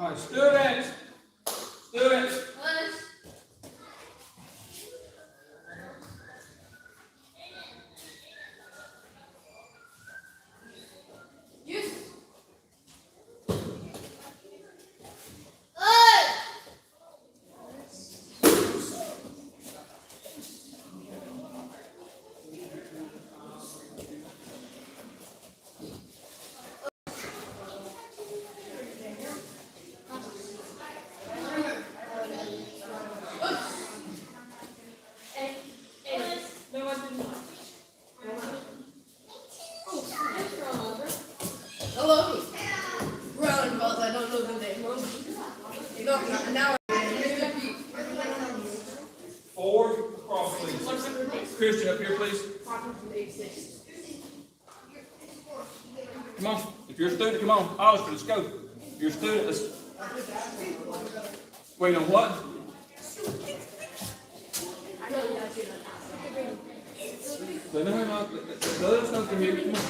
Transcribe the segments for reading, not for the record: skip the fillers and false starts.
All right, students. Students. Forward, across, please. Christian, up here, please. Come on. If you're a student, come on. Hollister, let's go. If you're a student, let's. Wait on what? No. Let us know from here. Come on.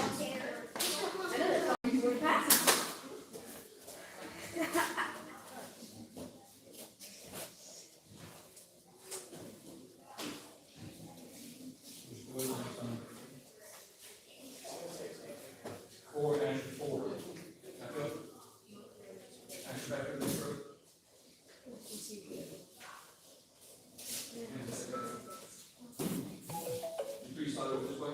Forward and forward. Back up. And back up this road. You slide over this way.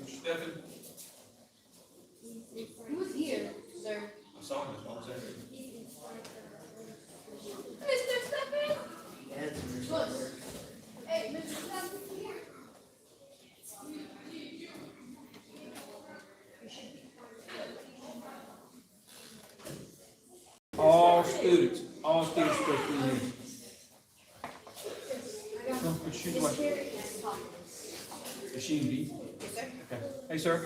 Stephen. Who's here, sir? I saw him. That's what I'm saying. Mr. Stephen? Look. Hey, Mr. Stephen. All students supposed to be here. No, let's shoot away. Is she in B? Okay. Hey, sir. Who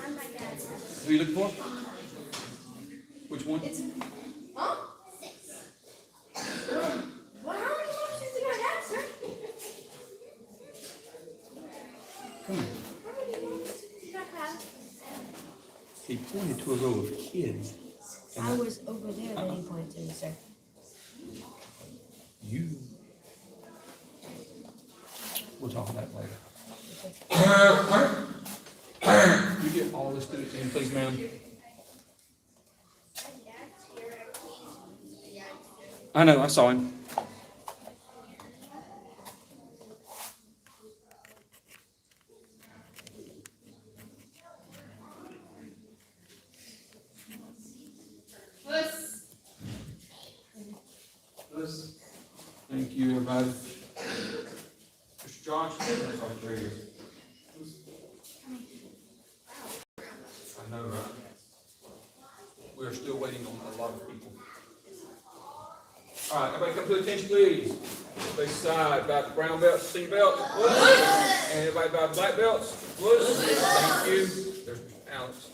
are you looking for? Which one? Huh? 6. Well, how many options do I have, sir? Come on. How many options do I have? He pointed to a row of kids. I was over there when he pointed to me, sir. You. We'll talk about that later. You get all the students in, please, ma'am. I know, I saw him. Thank you, everybody. Mr. Josh, that's all three of you. I know, right? We're still waiting on a lot of people. All right, everybody come to attention, please. Everybody side, about the brown belts, C belt, and everybody about black belts. Thank you. There's Alex.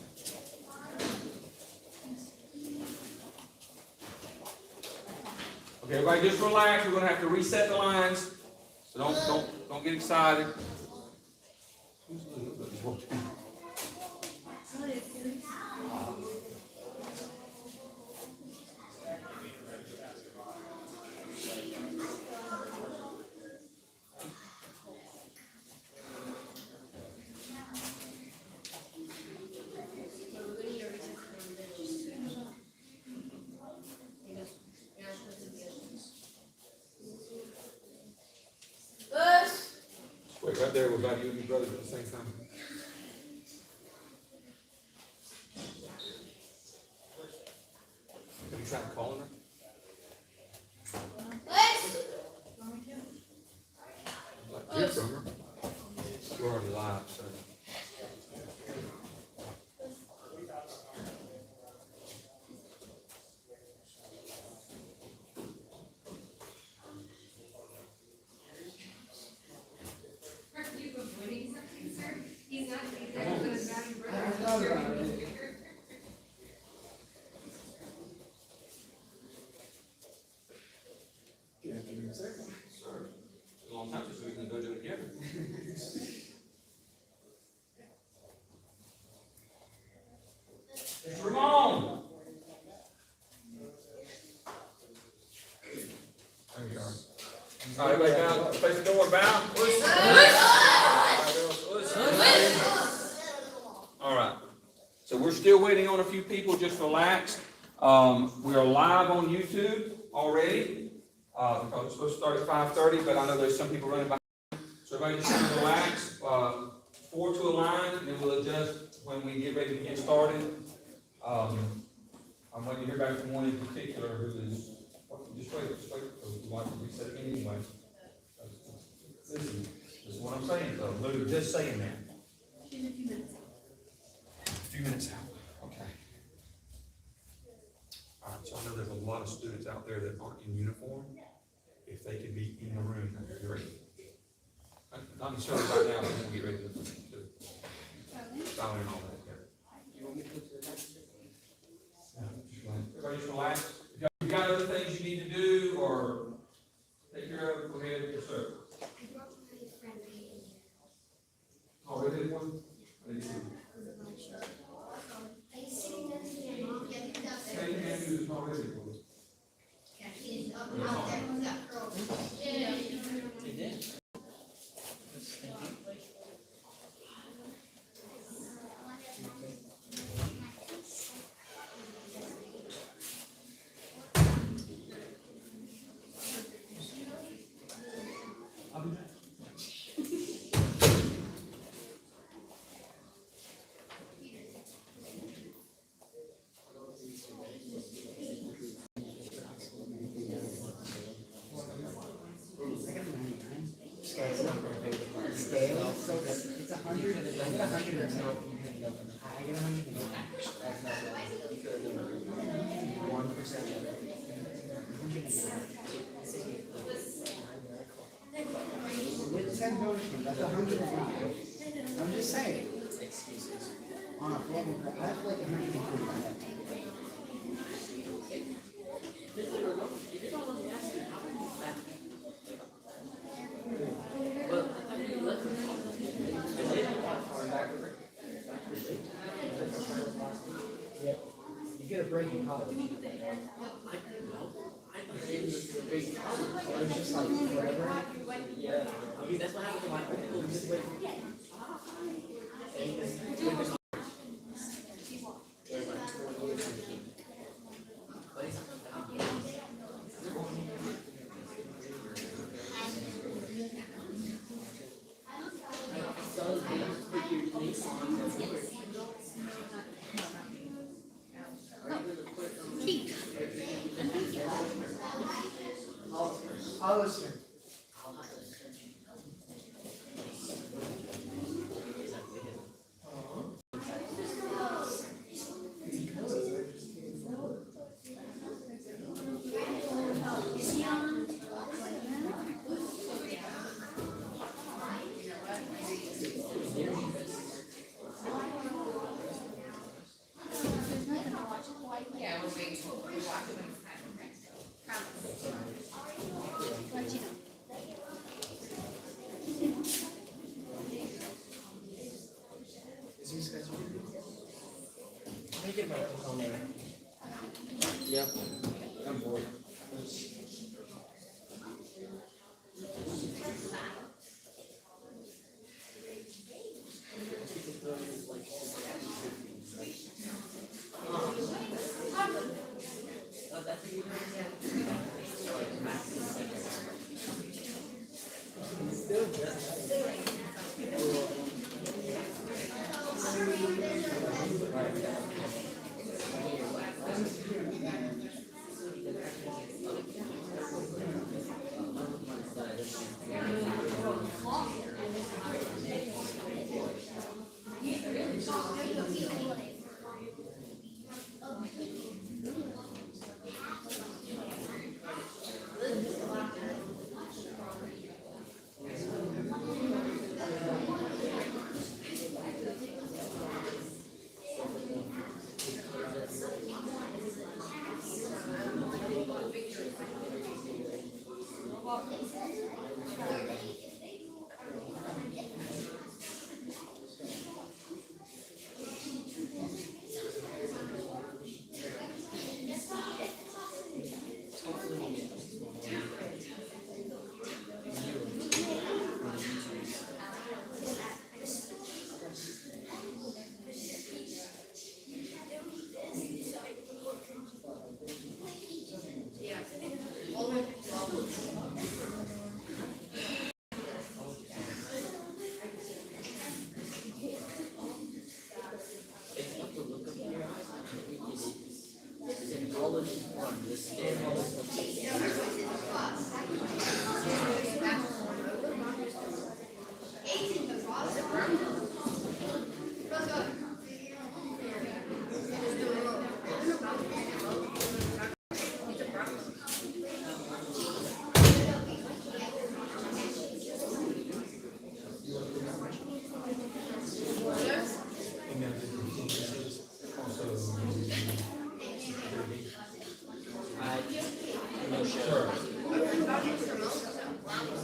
Okay, everybody just relax. We're gonna have to reset the lines. So don't get excited. Who's the Wait, right there, we're about you and your brothers at the same time. Have you tried calling her? Like, hear from her. We're already live, so. A long time since we can go do it together. All right, everybody down, face the door, bow. Push. All right. So we're still waiting on a few people. Just relax. We are live on YouTube already because it's supposed to start at 5:30, but I know there's some people running behind. So everybody just kind of relax. 4 to a line, and then we'll adjust when we get ready to get started. I'm waiting to hear back from one in particular who is. Just wait, because we want to reset it anyway. Listen, this is what I'm saying, though. Literally just saying that. She's a few minutes out. A few minutes out. Okay. All right, so I know there's a lot of students out there that aren't in uniform. If they could be in the room, that'd be great. Not necessarily right now, but we'll get ready to silent and all that. You want me to go to the next? Everybody just relax. If you got other things you need to do or take care of, go ahead. Yes, sir. Oh, really? One? I didn't see it. Say you can't do this already, boys. You did? Scale, so it's 100, I get 100 or no, I get 100 no action. That's not 1%. With 10 donations, that's 105. I'm just saying. Excuses. On a floating, I have like 125. Yeah, you get a break in college. Or it's just like forever. Yeah. I mean, that's what happened to my people. Just wait. I'll listen. Yeah, we're waiting. We're watching them. Let you know. Is he scheduled? Let me get my phone there. Yep. I'm bored.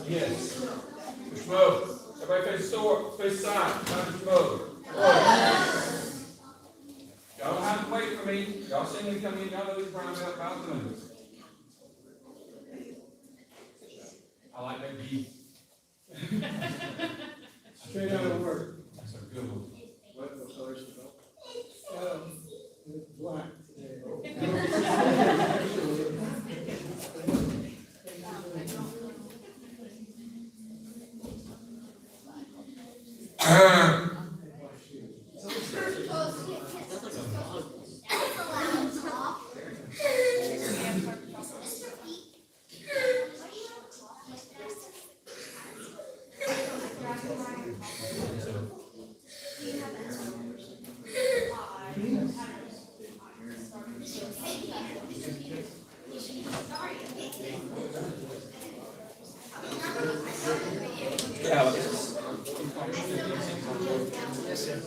Yes. Mr. Mo, everybody face the door, face the side. Mr. Mo. Y'all don't have to wait for me. Y'all see me come in, y'all know this brown belt about to move. I like that beat. Straight out of work. That's a good one. What color is the belt? Black. Alex. Yes, sir.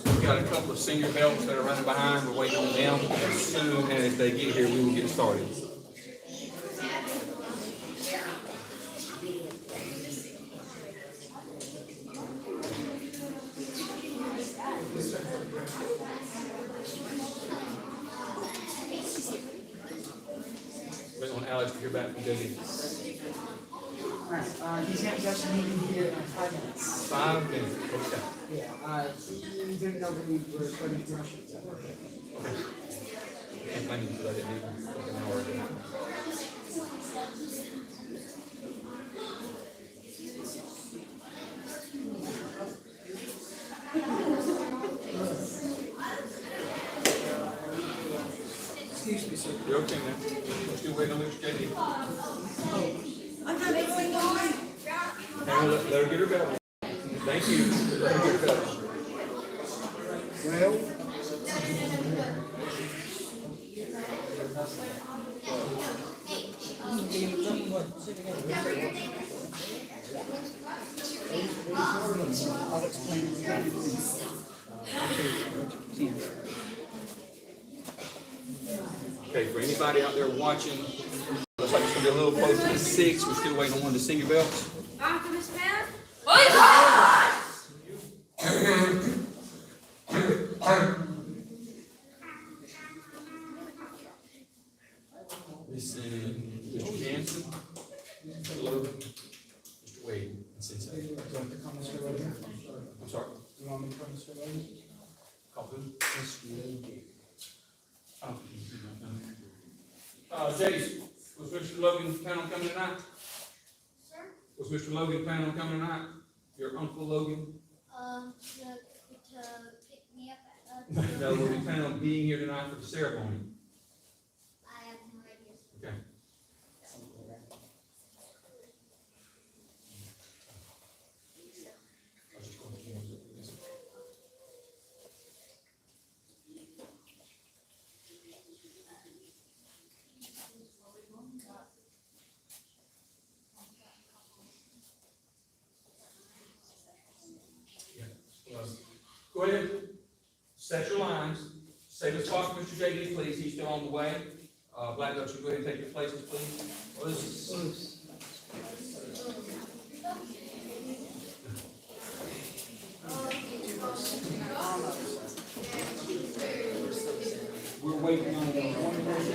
We've got a couple of senior belts that are running behind. We're waiting on them. As soon as they get here, we will get started. Waiting on Alex to hear back from Debbie. Alright, he's got just a meeting here in 5 minutes. 5 minutes, okay. Yeah, he didn't know that we were starting to rush it, so. I'm planning to let it leave in like an hour ago. Excuse me, sir. You're okay, man. We're still waiting on Mr. JD. Hang on, let her get her belt. Thank you. Let her get her belt. Well. I'll explain. Okay, for anybody out there watching, looks like it's gonna be a little closer to 6. We're still waiting on one of the senior belts. This is Mr. Jansen, Mr. Logan, Mr. Wade, and Sensei. Do you want to come, Mr. Logan? I'm sorry, Do you want me to come, Mr. Logan? call who? Mr. Logan. Oh, Jace, was Mr. Logan planning on coming tonight? Sir? Was Mr. Logan planning on coming tonight? Your Uncle Logan? To pick me up at, No, will he plan on being here tonight for the ceremony? I have no idea. Okay. Go ahead, set your lines. Say the spot for Mr. JD, please. He's still on the way. Black Belt, you go ahead and take your places, please. Loose. We're waiting on one more.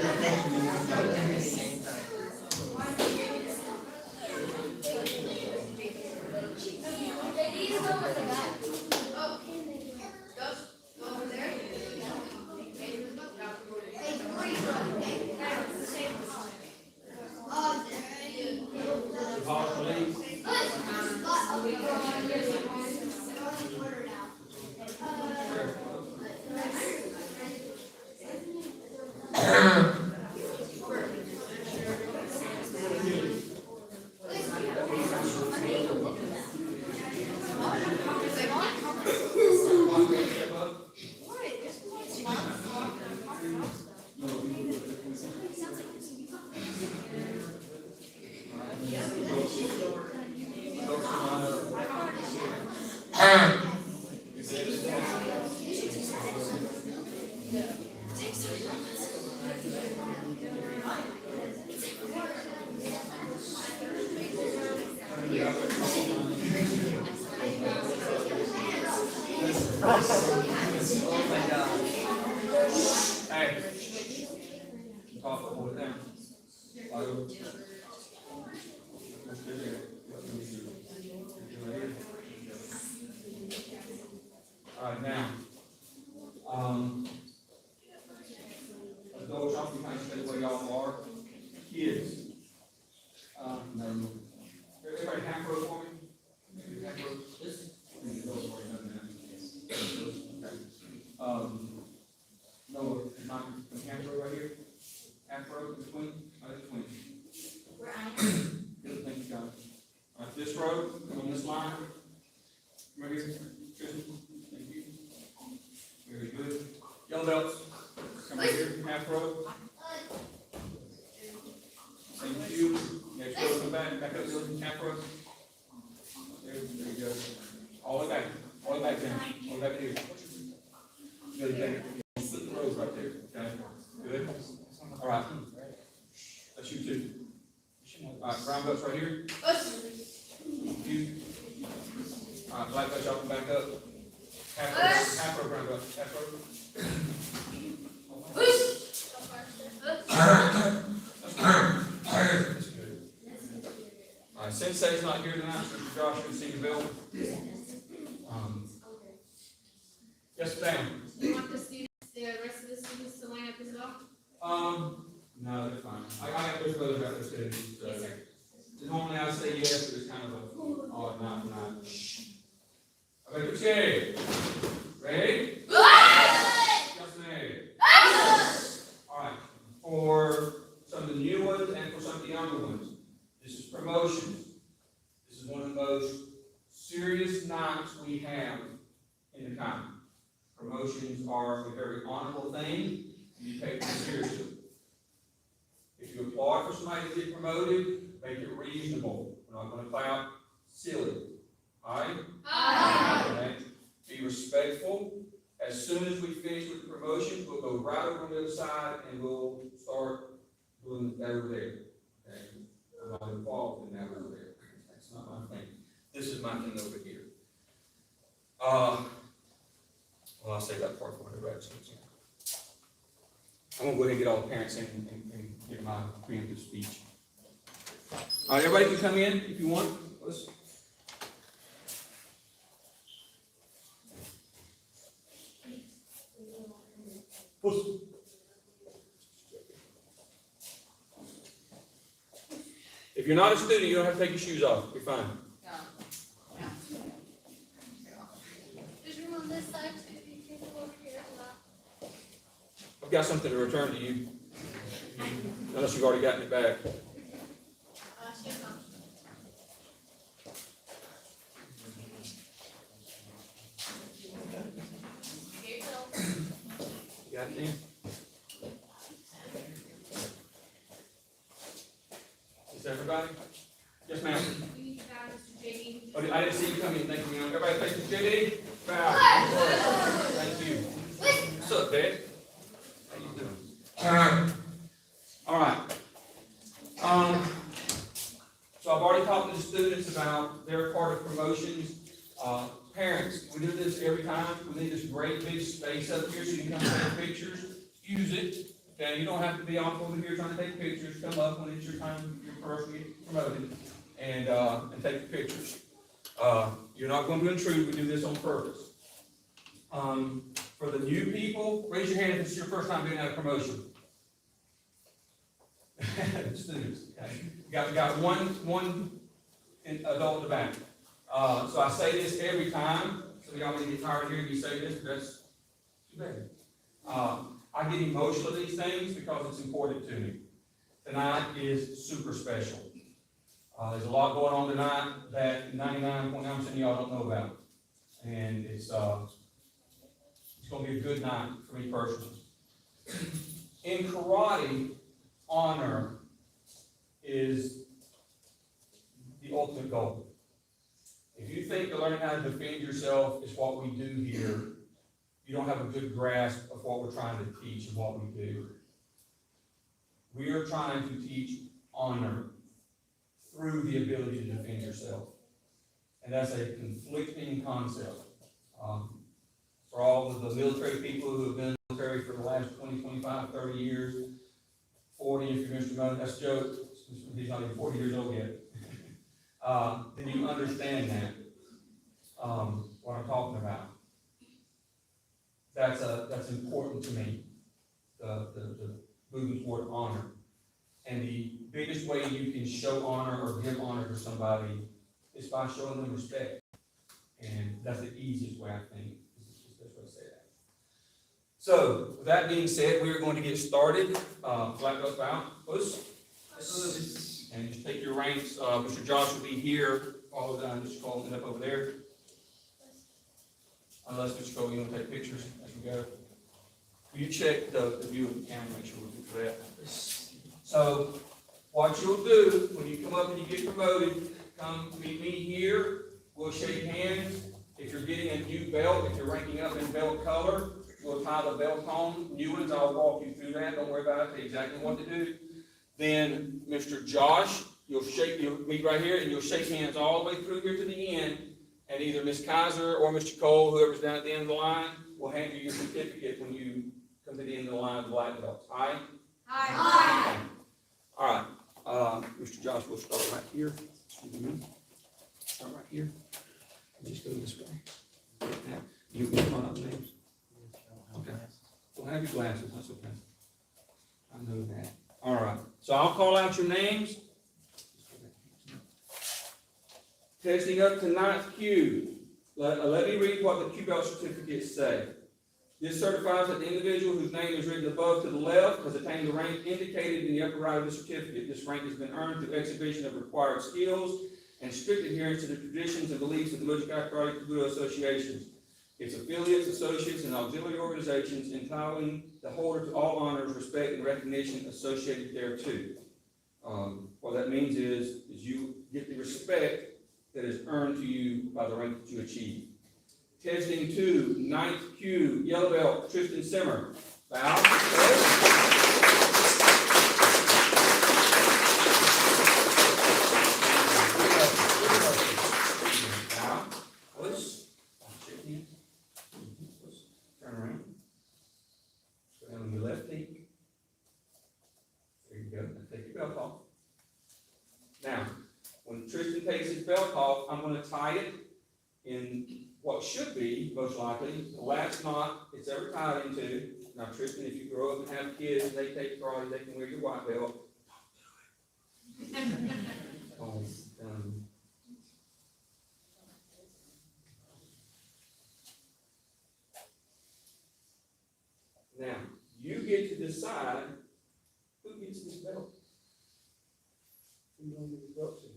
Hey. Talk, hold it down. All right, now, adults, y'all can kind of stay where y'all are. Kids, no. Everybody half row for me? Half row? Noah, not half row right here? Half row between? Between. Good, thank you, guys. All right, this row, come on this line. Right here. Good. Thank you. Very good. Yellow belts, come right here, half row. Thank you. Next row, come back up, half row. There you go. All the way back down, all the way back here. Good, thank you. Flip the rows right there, okay? Good. All right. That's you too. All right, brown belts right here. You. All right, black belts, y'all come back up. Half row brown belt, half row. That's good. All right, Sensei's not here tonight, so Mr. Josh can see the bill. Yes, ma'am. Do you want the rest of the students to line up as well? No, they're fine. I got those brothers out there too, so. Yes, sir. Normally I say yes, but it's kind of a, oh, not. Okay, okay. Ready? Yes, ma'am. All right, for some of the new ones and for some of the younger ones, this is promotions. This is one of the most serious nights we have in the county. Promotions are a very honorable thing, and you take them seriously. If you apply for somebody to get promoted, make it reasonable. We're not going to clap silly. All right? Okay. Be respectful. As soon as we finish with the promotions, we'll go right over on the other side and we'll start doing that over there. Okay? I'm not involved in that over there. That's not my thing. This is my thing over here. Well, I'll save that part for the rest. I'm going to go ahead and get all the parents in and give my preemptive speech. All right, everybody can come in if you want. If you're not a student, you don't have to take your shoes off. You're fine. There's room on this side too, if you can go over here as well. I've got something to return to you. Unless you've already gotten it back. You got it in? Is everybody? Yes, ma'am. We need to bow Mr. JD. Oh, I didn't see you come in. Thank you, ma'am. Everybody, thank you, JD. Bow. every time. We need this great big space up here so you can come take pictures. Use it. Okay, you don't have to be off over here trying to take pictures. Come up when it's your time, your person get promoted, and take the pictures. You're not going to intrude. We do this on purpose. For the new people, raise your hand if it's your first time being at a promotion. Students, okay. Got one adult in the back. So I say this every time. So y'all may get tired of hearing me say this, but that's too bad. I get emotional of these things because it's important to me. Tonight is super special. There's a lot going on tonight that 99.9% of y'all don't know about. And it's going to be a good night for me personally. In karate, honor is the ultimate goal. If you think that learning how to defend yourself is what we do here, you don't have a good grasp of what we're trying to teach and what we do. We are trying to teach honor through the ability to defend yourself. And that's a conflicting concept. For all of the military people who have been in the military for the last 20, 25, 30 years, 40 if you're Mr. Moe, that's a joke. He's not even 40 years old yet. Then you understand that, what I'm talking about. That's important to me, the moving toward honor. And the biggest way you can show honor or give honor to somebody is by showing them respect. And that's the easiest way, I think, is the best way to say that. So, with that being said, we are going to get started. Flat belt bow, push. And just take your ranks. Mr. Josh will be here. Follow down, Mr. Cole, end up over there. Unless, Mr. Cole, you want to take pictures as we go. Will you check the view of the camera, make sure we're good for that? So, what you'll do when you come up and you get promoted, come meet me here. We'll shake hands. If you're getting a new belt, if you're ranking up in belt color, we'll tie the belt on. New ones, I'll walk you through that. Don't worry about it. Tell you exactly what to do. Then, Mr. Josh, you'll meet right here, and you'll shake hands all the way through here to the end. And either Ms. Kaiser or Mr. Cole, whoever's down at the end of the line, will hand you your certificate when you come to the end of the line of the black belts. All right? Aye. All right. Mr. Josh, we'll start right here. Start right here. Just go this way. You can run up names. Okay. Don't have your glasses. That's okay. I know that. All right. So I'll call out your names. Testing up to 9th Q. Let me read what the Q belt certificates say. This certifies that the individual whose name is written above to the left has attained the rank indicated in the upper right of the certificate. This rank has been earned through exhibition of required skills and strict adherence to the traditions and beliefs of the MojuKai Karate Kabuto associations, its affiliates, associates, and auxiliary organizations, entitling the holder to all honors, respect, and recognition associated thereto. What that means is you get the respect that is earned to you by the rank that you achieve. Testing 2, 9th Q, yellow belt, Tristan Simmer. Bow. Bow. Push. Shake hands. Push. Turn around. Go down on your left knee. There you go. Now take your belt off. Now, when Tristan takes his belt off, I'm going to tie it in what should be, most likely, the last knot it's ever tied into. Now, Tristan, if you grow up and have kids and they take karate, they can wear your white belt. Don't do it. Now, you get to decide who gets this belt. Who you want to give this belt to?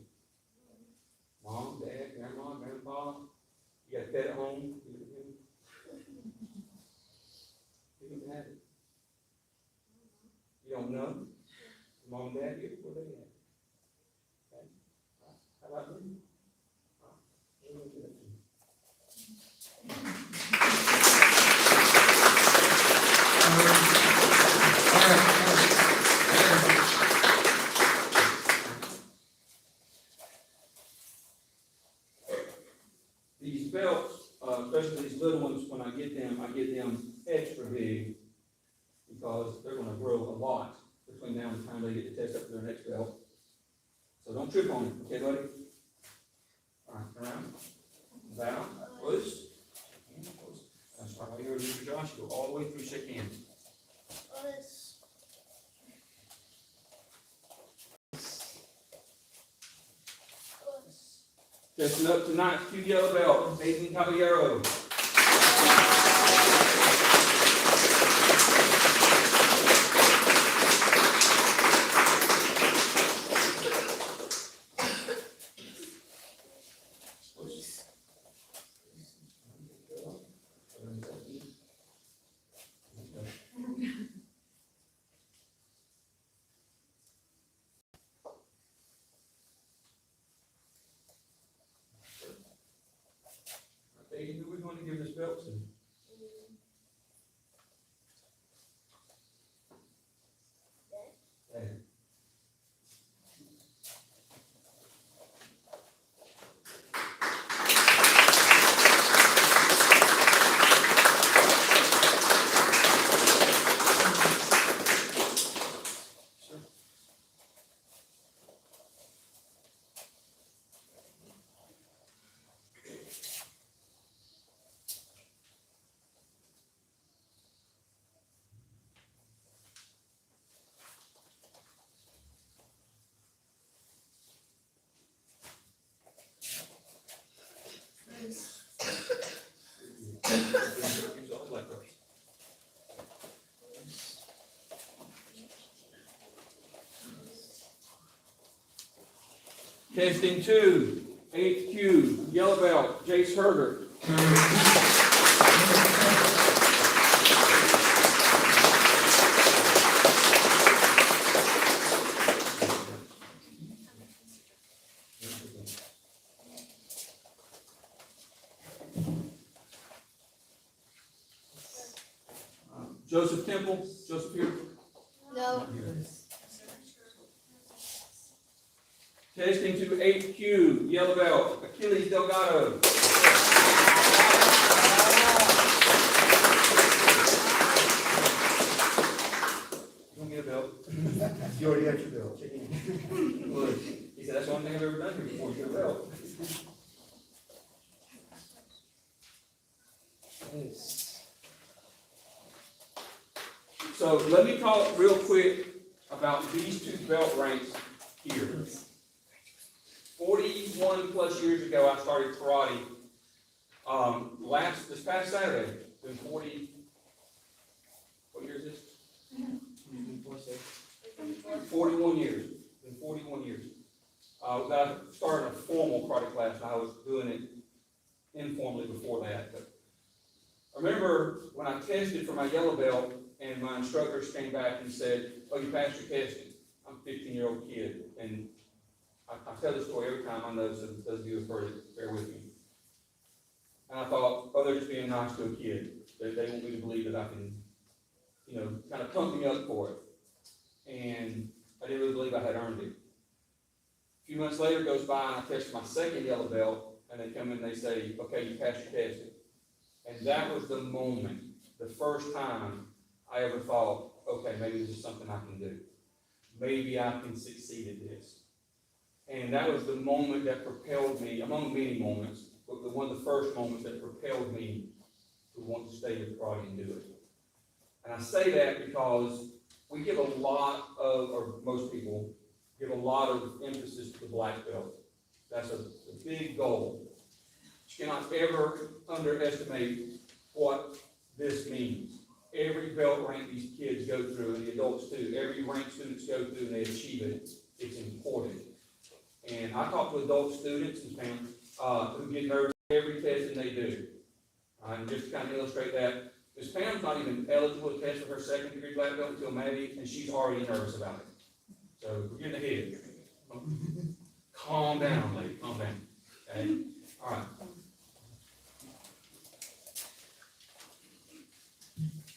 Mom, Dad, Grandma, Grandpa. You got a pet at home. Give it to him. Give him to have it. You don't know? Mom and Dad, where they at? Okay. How about you? We're going to give it to you. These belts, especially ones, when I get them extra big, because they're gonna grow a lot between now and the time they get to test up their next belt. So don't trip on it, okay, buddy? All right, turn around. Down, loose. That's right, while you're with Josh, go all the way through, shake hands. Let's. Testing up tonight, 2 yellow belt, Nathan Caballero. Okay, who are we going to give this belt to? Dad. Testing 2, 8Q, yellow belt, Jace Herger. Joseph Temple, Joseph here. No. Testing to 8Q, yellow belt, Achilles Delgado. You don't get a belt. You already got your bill. Look, he said, that's the only thing I've ever done here before, you get a belt. So let me talk real quick about these 2 belt ranks here. 41 plus years ago, I started karate. This past Saturday, been 40. What year is this? 41 years. Been 41 years. I started a formal karate class, and I was doing it informally before that. But I remember when I tested for my yellow belt, and my instructors came back and said, "Oh, you passed your testing." I'm a 15-year-old kid, and I tell this story every time. I know, so those of you who have heard it, bear with me. And I thought, oh, they're just being nice to a kid. They want me to believe that I can, kind of pump me up for it. And I didn't really believe I had earned it. A few months later goes by, and I test my second yellow belt, and they come in and they say, "Okay, you passed your testing." And that was the moment, the first time I ever thought, okay, maybe this is something I can do. Maybe I can succeed at this. And that was the moment that propelled me, among many moments, but one of the first moments that propelled me to want to stay with karate and do it. And I say that because we give a lot of, or most people, give a lot of emphasis to the black belt. That's a big goal. You cannot ever underestimate what this means. Every belt rank these kids go through, and the adults too, every rank students go through and they achieve it, it's important. And I talk to adult students and parents who get nervous every testing they do. And just to kind of illustrate that, Ms. Pam's not even eligible to test for her second degree black belt until May, and she's already nervous about it. So we're getting ahead. Calm down, lady, calm down. Okay? All right.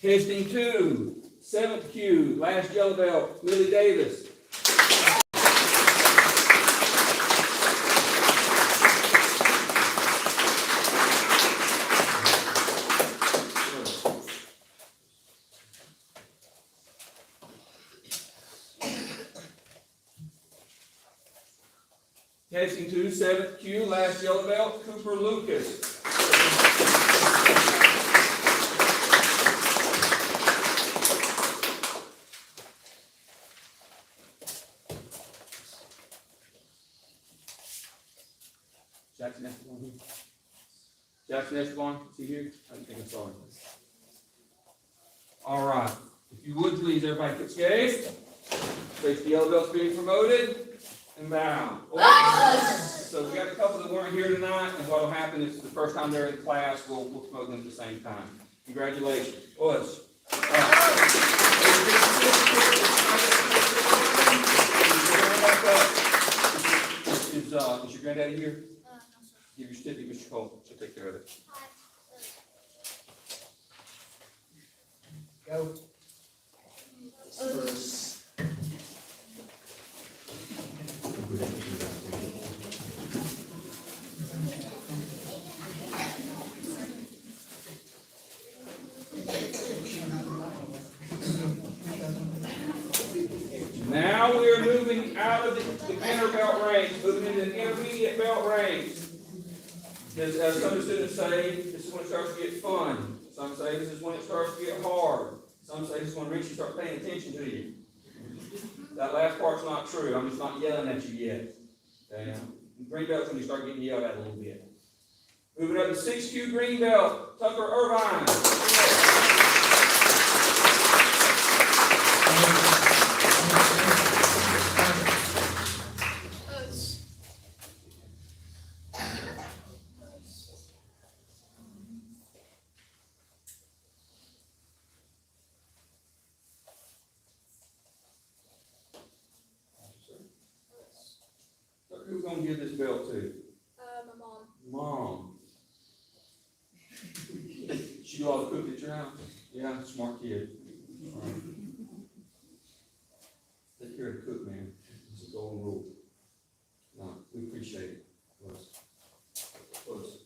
Testing 2, 7th Q, last yellow belt, Millie Davis. Heading to 7th Q, last yellow belt, Cooper Lucas. Jackson Esteban here. Jackson Esteban, is he here? I think I saw him. All right. If you would please, everybody put gaze. Face the yellow belts being promoted. And bow. So we got a couple that weren't here tonight, and what will happen is the first time they're in class, we'll promote them at the same time. Congratulations. Boys. Is your granddaddy here? No, Give your certificate, Mr. Cole. She'll take care of it. Go. Now we are moving out of the beginner belt range, moving into the intermediate belt range. As some students say, this is when it starts to get fun. Some say this is when it starts to get hard. Some say this is when Richie starts paying attention to you. That last part's not true. I'm just not yelling at you yet. Okay? Green belt's when you start getting yelled at a little bit. Moving up to 6Q green belt, Tucker Irvine. Who's going to give this belt to? my mom. Mom. She do all the cooking at your house? Yeah, smart kid. Take care of the cook, man. It's a golden rule. No, we appreciate it. Close.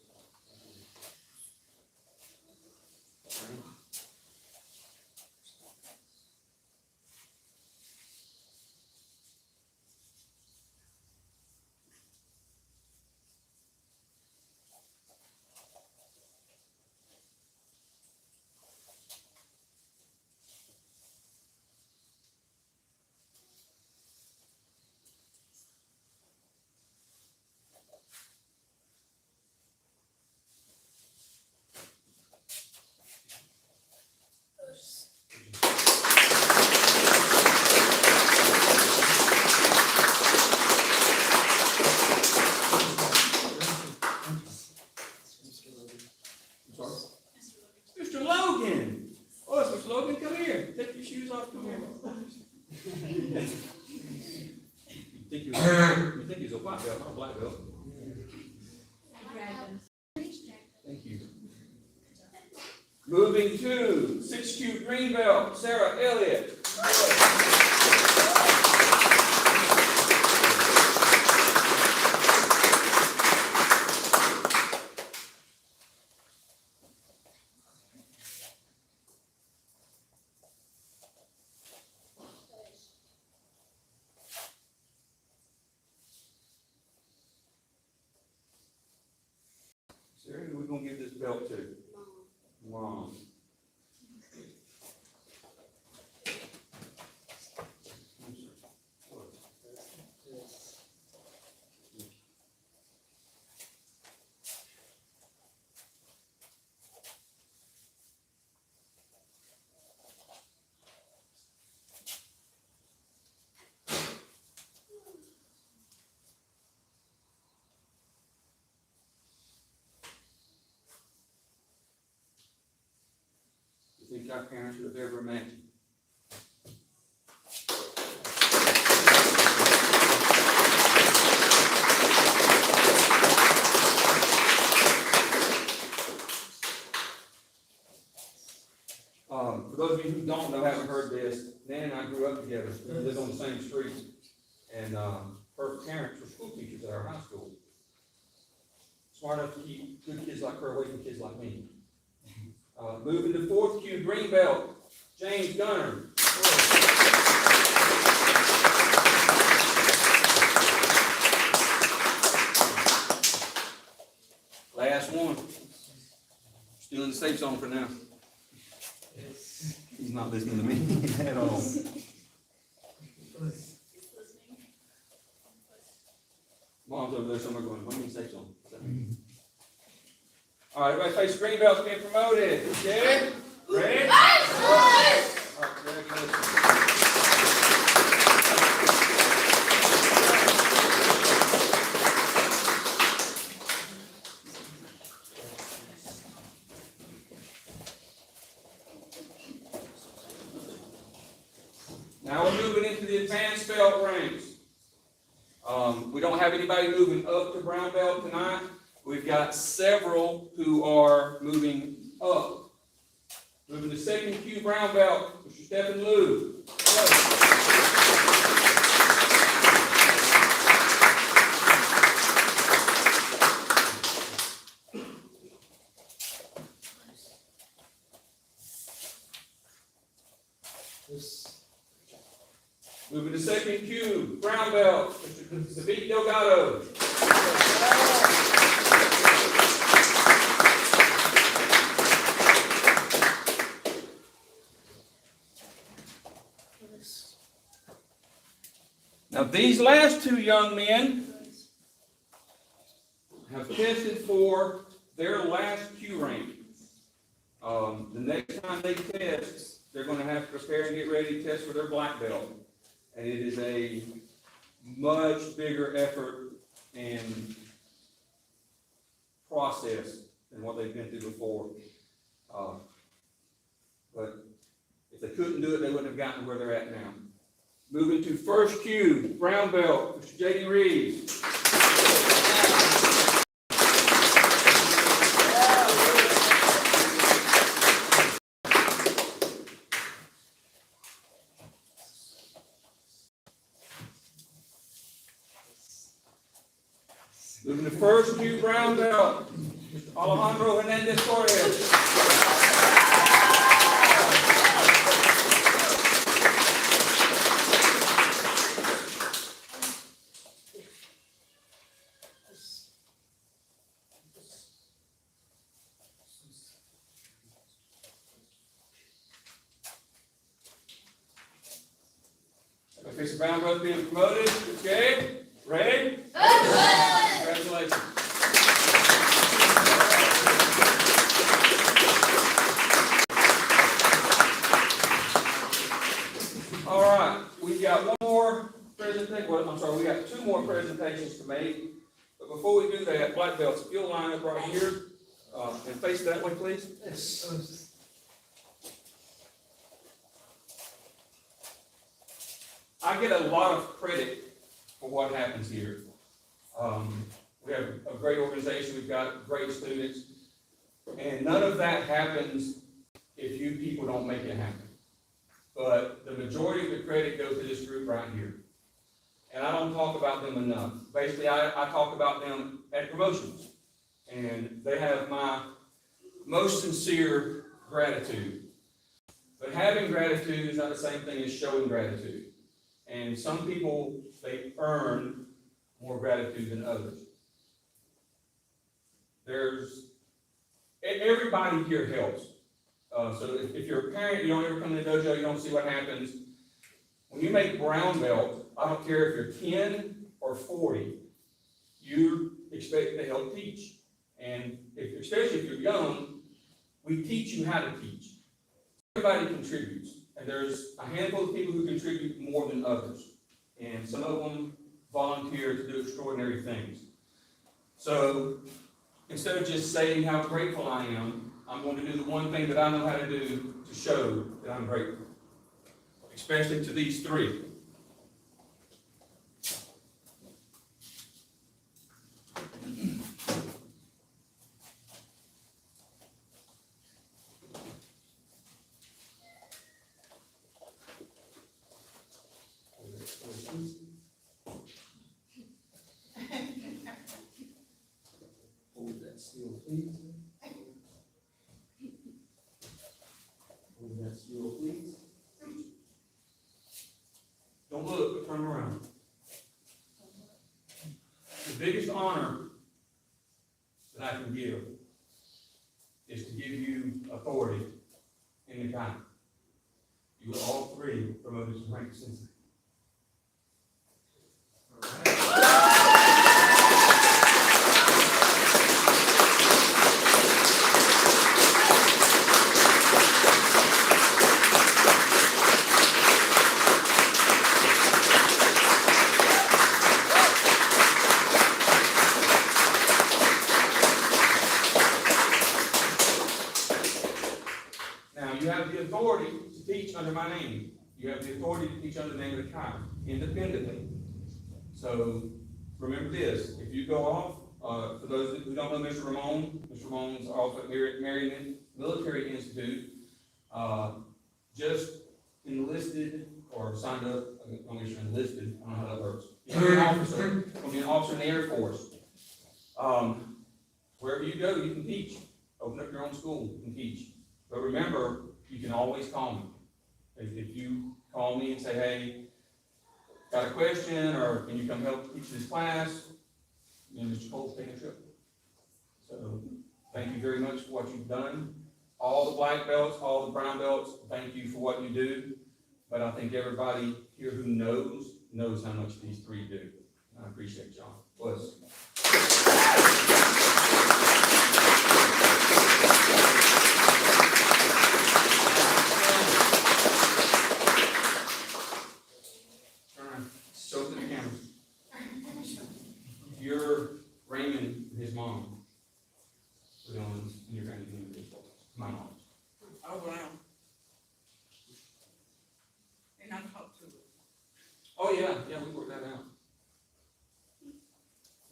Mr. Logan! Oh, it's Mr. Logan, come here. Take your shoes off, come here. You think he was a white belt, not a black belt. Thank you. Moving to 6Q green belt, Sarah Elliott. Sarah, who are we going to give this belt to? Mom. You think our parents would have ever imagined? For those of you who don't know, haven't heard this, Nan and I grew up together. We lived on the same street. And her parents were school teachers at our high school. Smart enough to keep good kids like her away from kids like me. Moving to 4th Q green belt, James Gunner. in the safe zone for now. He's not listening to me at all. Mom's over there somewhere going, what do you mean safe zone? All right, everybody face green belts being promoted. Okay? Ready? All right, congratulations. Now we're moving into the advanced belt ranks. We don't have anybody moving up to brown belt tonight. We've got several who are moving up. Moving to second Q brown belt, Mr. Stephen Liu. Moving to second Q brown belt, Mr. David Delgado. Now, these last two young men have tested for their last Q rank. The next time they test, they're going to have to prepare and get ready to test for their black belt. And it is a much bigger effort and process than what they've been through before. But if they couldn't do it, they wouldn't have gotten where they're at now. Moving to first Q, brown belt, Mr. J.D. Reeves. Moving to first Q, brown belt, Mr. Alejandro Hernandez Torres. Okay, so brown belt being promoted. Okay, ready? Congratulations. All right, we've got one more presentation. Well, I'm sorry, we got two more presentations to make. But before we do that, black belts, if you'll line up right here and face that way, please. Yes. I get a lot of credit for what happens here. We have a great organization, we've got great students, and none of that happens if you people don't make it happen. But the majority of the credit goes to this group right here. And I don't talk about them enough. Basically, I talk about them at promotions. And they have my most sincere gratitude. But having gratitude is not the same thing as showing gratitude. And some people, they earn more gratitude than others. Everybody here helps. So if you're a parent, you don't ever come to the dojo, you don't see what happens. When you make brown belt, I don't care if you're 10 or 40, you expect to help teach. And especially if you're young, we teach you how to teach. Everybody contributes. And there's a handful of people who contribute more than others. And some of them volunteer to do extraordinary things. So instead of just saying how grateful I am, I'm going to do the one thing that I know how to do to show that I'm grateful. Especially to these three. Hold that still, please. Hold that still, please. Don't look, but turn around. The biggest honor that I can give is to give you same time. You were all three promoted to rank sensei. Now, you have the authority to teach under my name. You have the authority to teach under the name of the Kai, independently. So, remember this, if you go off, for those who don't know Mr. Ramon's off at Marion Military Institute, just enlisted or signed up, I don't know if you're enlisted, I don't know how that works. You're an officer, going to be an officer in the Air Force. Wherever you go, you can teach. Open up your own school, you can teach. But remember, you can always call me. If you call me and say, hey, got a question, or can you come help teach this class? Me and Mr. Cole's taking a trip. So, thank you very much for what you've done. All the black belts, all the brown belts, thank you for what you do. But I think everybody here who knows how much these three do. I appreciate y'all. Bless. Show to the camera. You're Raymond, his mom. We're going to your family. My mom. Oh, wow. And I talked to her. Oh, yeah, we worked that out.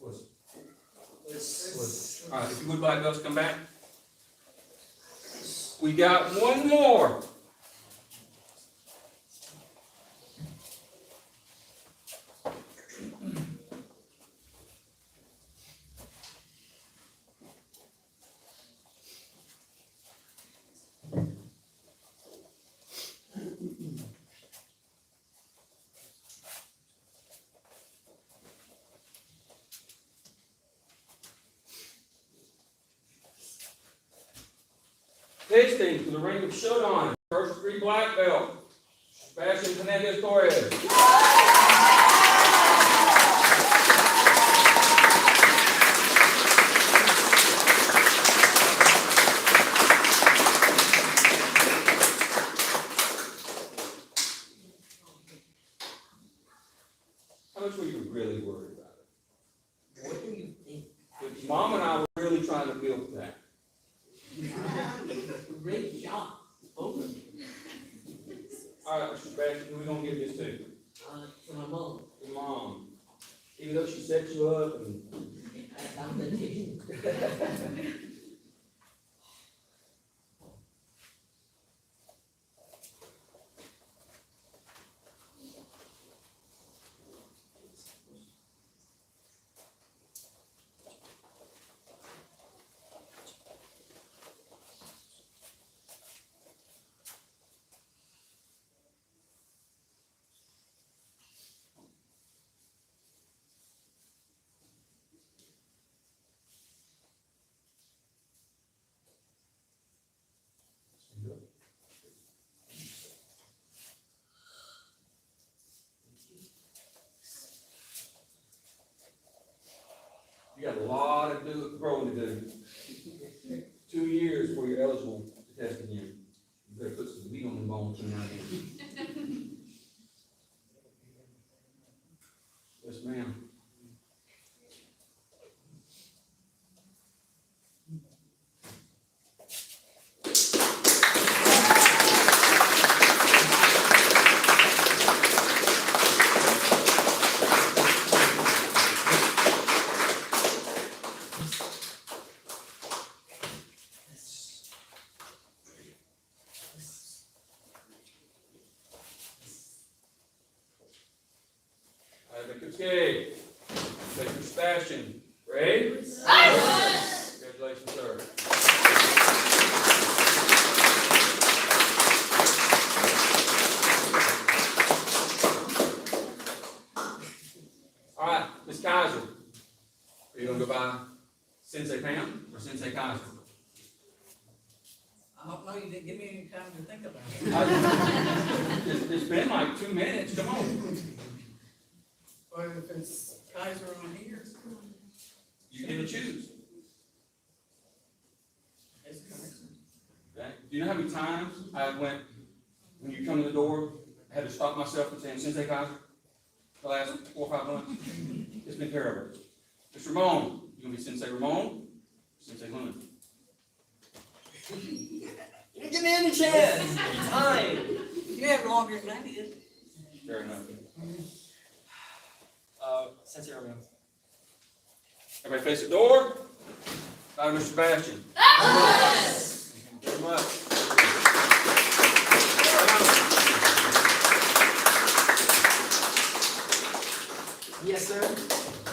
All right, if you would, black belts, come back. We got one more. Next to the ring of Shodan, first three black belt, Sebastian Panegas Torres. How much were you really worried about it? What do you think? But Mom and I were really trying to build that. Great job, both of you. All right, Mr. Sebastian, who are we gonna give this to? To my mom. Your mom. Even though she set you up and. I'm the team. You got a lot of growing to do. 2 years before you're eligible to test again. You better put some meat on the bones sooner or later. Yes, ma'am. Okay. Mr. Sebastian, ready? Congratulations, sir. All right, Ms. Kaiser. Are you going to go by Sensei Pam or Sensei Kaiser? I don't know, you didn't give me any time to think about it. It's been like 2 minutes, come on. Or if it's Kaiser on here, You get to choose. it's Kaiser. Okay? Do you know how many times I went, when you come to the door, I had to stop myself and saying, Sensei Kaiser, the last 4 or 5 months? It's been terrible. Mr. Ramon, you gonna be Sensei Ramon? Sensei Luna? You didn't give me any chance. Time. You have longer than I did. Fair enough. Sensei Romeo. Everybody face the door. Bye, Mr. Sebastian. Yes! Thank you very much. Yes, sir.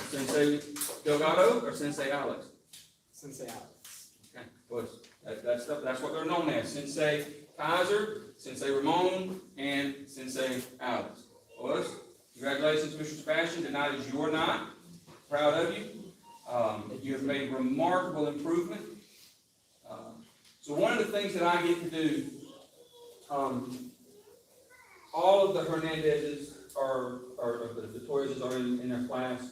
Sensei Delgado or Sensei Alex? Sensei Alex. Okay, well, that's what they're known as. Sensei Kaiser, Sensei Ramon, and Sensei Alex. Was, congratulations, Mr. Sebastian. Tonight is your night. Proud of you. You have made remarkable improvement. So one of the things that I get to do, all of the Hernandezes or the Torreses are in their class.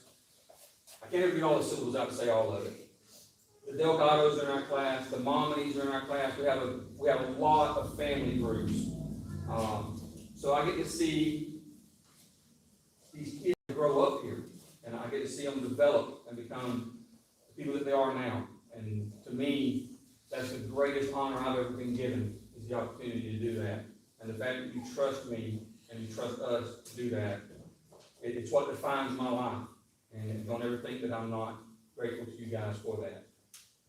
I can't ever get all the syllables out to say all of it. The Delgados are in our class, the Mominies are in our class. We have a lot of family groups. So I get to see these kids grow up here, and I get to see them develop and become the people that they are now. And to me, that's the greatest honor I've ever been given, is the opportunity to do that. And the fact that you trust me and you trust us to do that, it's what defines my life. And don't ever think that I'm not grateful to you guys for that.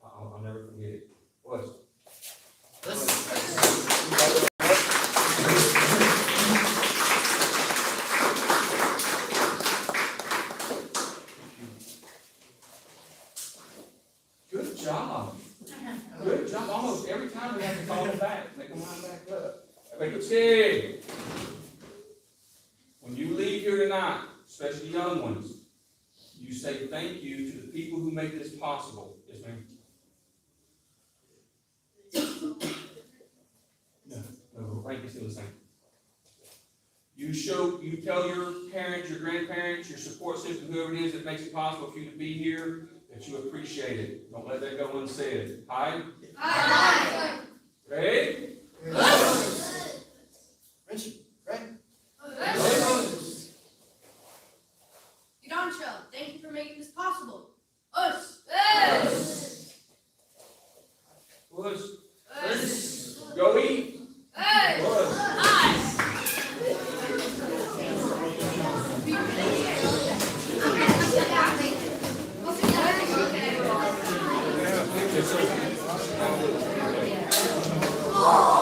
I'll never forget it. Was. Good job. Good job. Almost every time we have to call them back, make them line back up. Everybody good steady. When you leave here tonight, especially young ones, you say thank you to the people who make this possible. Yes, ma'am? No, thank you still the same. You tell your parents, your grandparents, your support system, whoever it is that makes it possible for you to be here, that you appreciate it. Don't let that go unsaid. Aye? Aye! Ready? Richard, right? Yudoncho, thank you for making this possible. Us! Was. Us! Go eat. Was. Oh!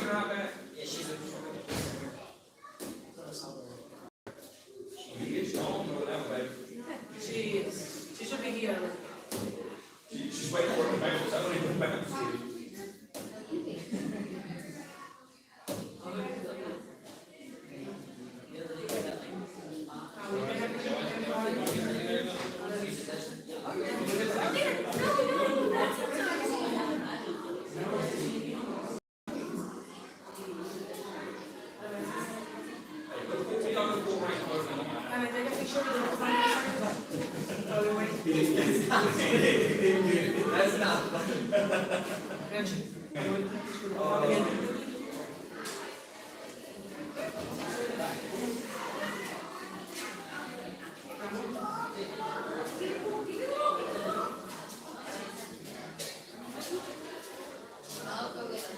coming right back? Yeah, she's a. You get your own or whatever, baby. She should be here. She's waiting for the baby, so I don't even back to see. Can I take a picture with the That's not. I'll go with it.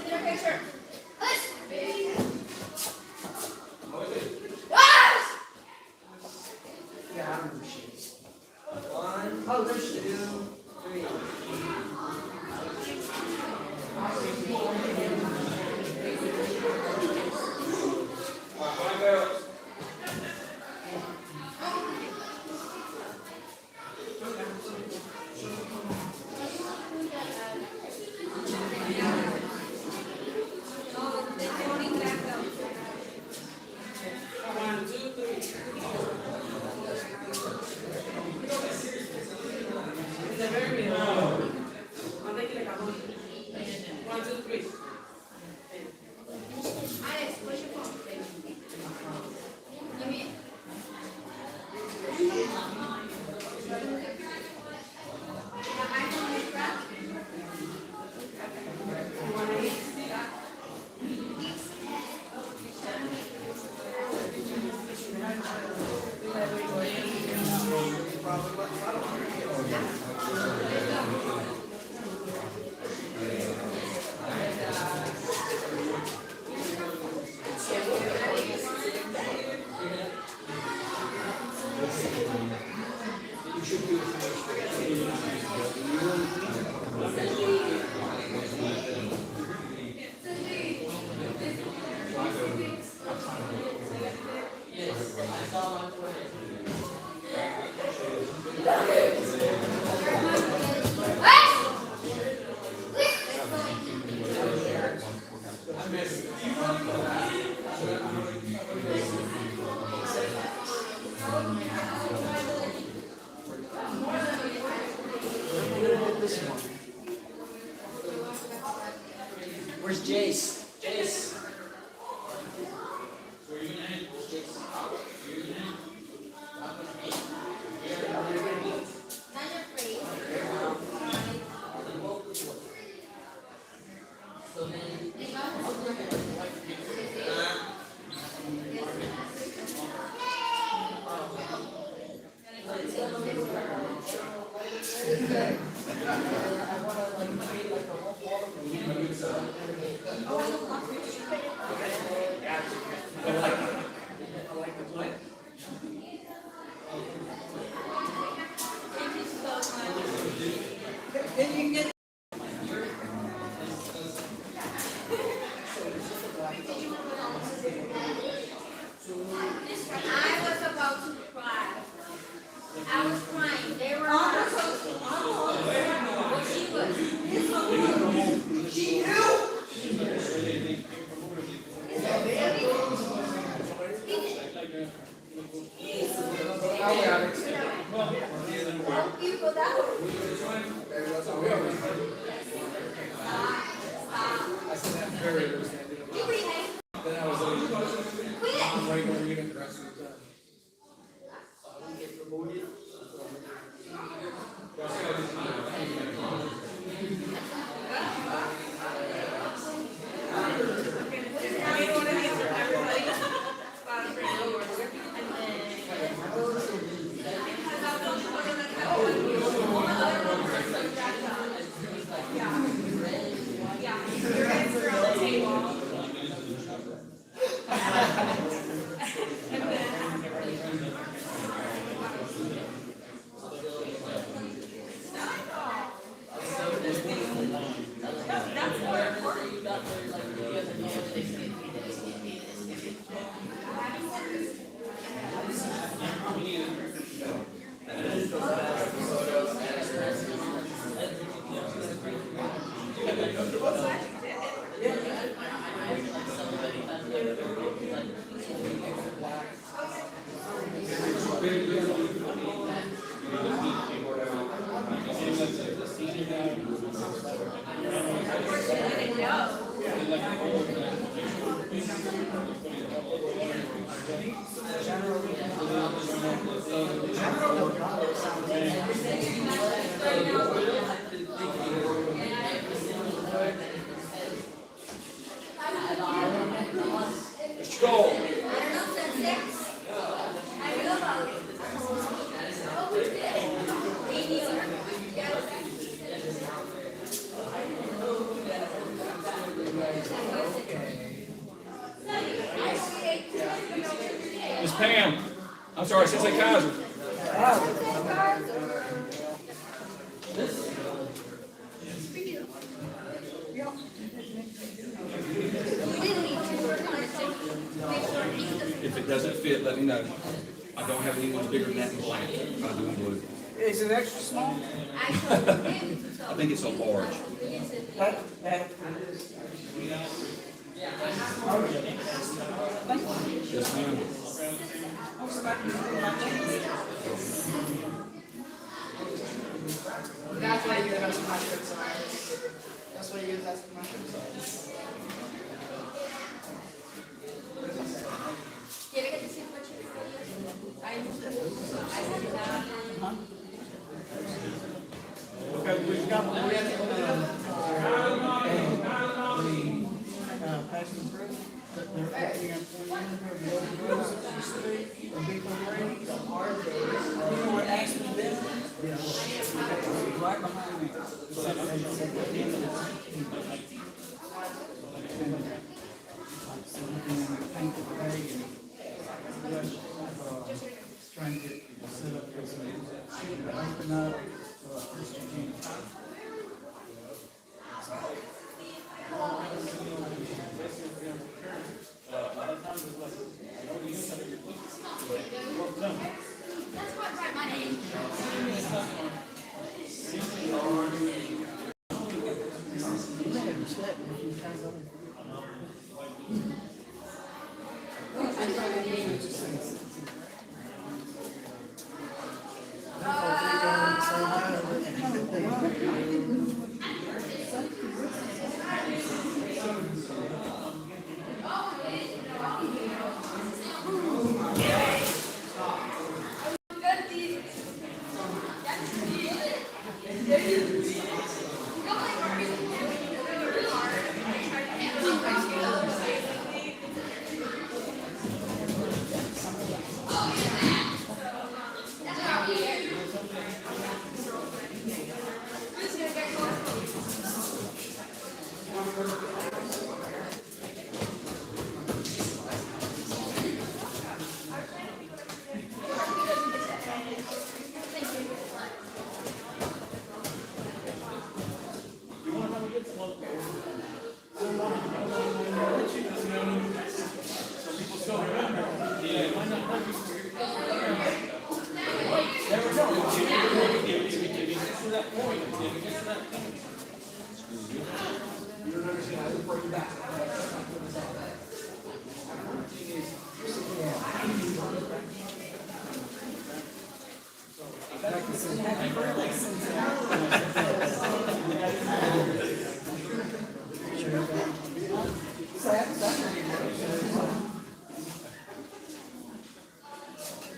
Take a picture. Push. Ah! Yeah, I remember she is. One, Oh, there's she. 2, 3. Black belts. Alex, push your phone. Give me it. Where's Jace? Jace. Not your face. I was about to cry. I was crying. They were all so well, she was. She knew. You go that way. I said that very understanding. You behave. Then I was like, Quit it. I'm regular unit the rest of the time. Everybody. Mr. Cole. Miss Pam, I'm sorry, Sensei Kaiser. If it doesn't fit, let me know. I don't have any ones bigger than that in black. I do in blue. Is it extra small? I think it's a large. Yes, ma'am. That's why you get us my shirt size. That's why you get us my shirt size. Okay, we've got one. Passing through, that they're acting up for you, the old girls that used to be, the big old ladies. You know what actually did? Yeah. Right behind me. So looking in the paint of the day and trying to get set up for some, open up, Christian King. That's what right my name.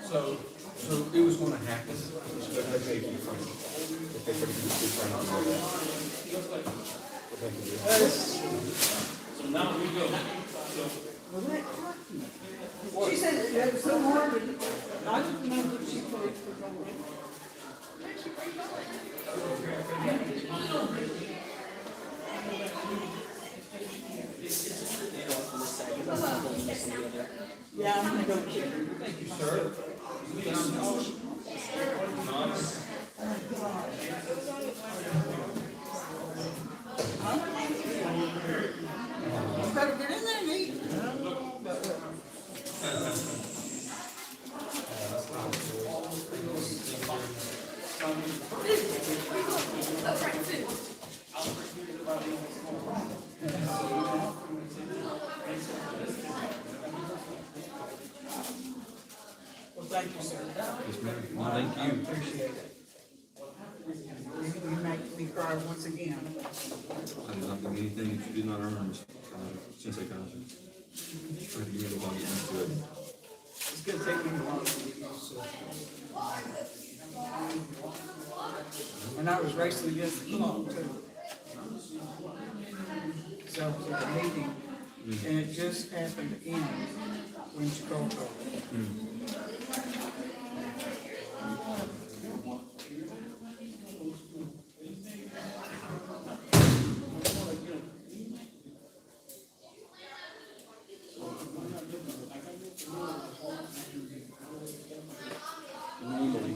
So it was gonna happen, but they gave you frame. If they put you frame on that. So now we go. She said it was so hard, but I didn't know that she put it for going. Yeah, I'm gonna go check. Thank you, sir. Better get in there and eat. right, food. Well, thank you, sir. Yes, ma'am. Well, thank I you. appreciate it. You make me cry once again. I did not do anything that you did not earn, Sensei Kaiser. Trying to get everybody into it. It's gonna take me a while to get used to it. And I was racing against the clock too. So I was at a meeting, and it just happened to end when Chicago. Normally,